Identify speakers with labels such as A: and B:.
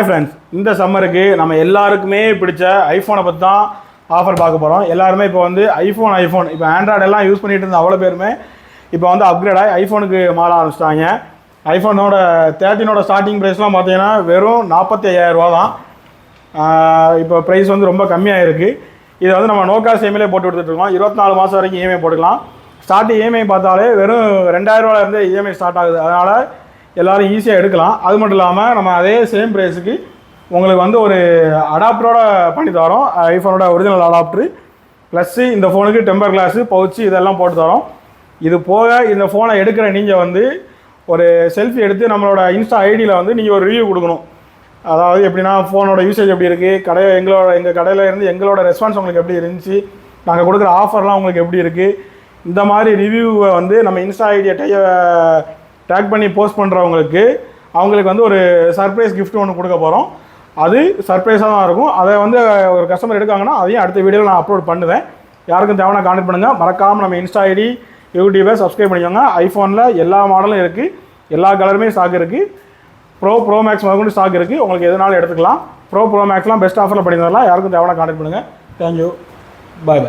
A: Friends, இந்த சம்மருக்கு நம்ம எல்லாருக்குமே பிடிச்ச ஐஃபோனை பற்றி தான் ஆஃபர் பார்க்க போகிறோம். எல்லாருமே இப்போ வந்து ஐஃபோன் இப்போ ஆண்ட்ராய்டு எல்லாம் யூஸ் பண்ணிட்டு இருந்த அவ்வளோ பேருமே இப்போ வந்து அப்கிரேட் ஆகி ஐஃபோனுக்கு மாற ஆரம்பிச்சிட்டாங்க. ஐஃபோனோட 13 ஸ்டார்டிங் ப்ரைஸ்லாம் பார்த்தீங்கன்னா வெறும் 45,000 தான். இப்போ ப்ரைஸ் வந்து ரொம்ப கம்மியாக இருக்குது. இதை வந்து நம்ம நோகாஸ் இஎம்ஐ போட்டு கொடுத்துட்ருக்கோம். 24 மாதம் வரைக்கும் இஎம்ஐ போட்டுக்கலாம். ஸ்டார்டிங் இஎம்ஐ பார்த்தாலே வெறும் 2000 இஎம்ஐ ஸ்டார்ட் ஆகுது. அதனால் எல்லோரும் ஈஸியாக எடுக்கலாம். அது மட்டும் இல்லாமல் நம்ம அதே சேம் ப்ரைஸுக்கு உங்களுக்கு வந்து ஒரு அடாப்டரோட பண்ணி தரோம். ஐஃபோனோட ஒரிஜினல் அடாப்டரு ப்ளஸ்ஸு இந்த ஃபோனுக்கு டெம்பர் கிளாஸு பவுச்சு இதெல்லாம் போட்டு தரோம். இது போக இந்த ஃபோனை எடுக்கிற நீங்கள் வந்து ஒரு செல்ஃபி எடுத்து நம்மளோட இன்ஸ்டா ஐடியில் வந்து நீங்கள் ஒரு ரிவ்யூ கொடுக்கணும். அதாவது எப்படின்னா ஃபோனோட யூசேஜ் எப்படி இருக்குது, எங்கள் கடையில் இருந்து எங்களோட ரெஸ்பான்ஸ் உங்களுக்கு எப்படி இருந்துச்சு, நாங்கள் கொடுக்குற ஆஃபர்லாம் உங்களுக்கு எப்படி இருக்குது, இந்த மாதிரி ரிவ்யூவை வந்து நம்ம இன்ஸ்டா ஐடியை டேக் பண்ணி போஸ்ட் பண்ணுறவங்களுக்கு அவங்களுக்கு வந்து ஒரு சர்ப்ரைஸ் கிஃப்ட் ஒன்று கொடுக்க போகிறோம். அது சர்ப்ரைஸாக தான் இருக்கும். அதை வந்து ஒரு கஸ்டமர் எடுக்காங்கன்னா அதையும் அடுத்த வீடியோவில் நான் அப்லோட் பண்ணுவேன். யாருக்கும் தேவைன்னா கான்டெக்ட் பண்ணுங்கள். மறக்காமல் நம்ம இன்ஸ்டா ஐடி யூடியூபை சப்ஸ்கிரைப் பண்ணிக்கோங்க. ஐஃபோனில் எல்லா மாடலும் இருக்குது, எல்லா கலருமே ஸ்டாக் இருக்குது. ப்ரோ மேக்ஸ் முதற்கொண்டு ஸ்டாக் இருக்குது. உங்களுக்கு எதுனாலும் எடுத்துக்கலாம். ப்ரோ மேக்ஸ்லாம் பெஸ்ட் ஆஃபரில் பண்ணி தரலாம். யாருக்கும் தேவைன்னா கான்டெக்ட் பண்ணுங்கள். தேங்க்யூ, பாய்.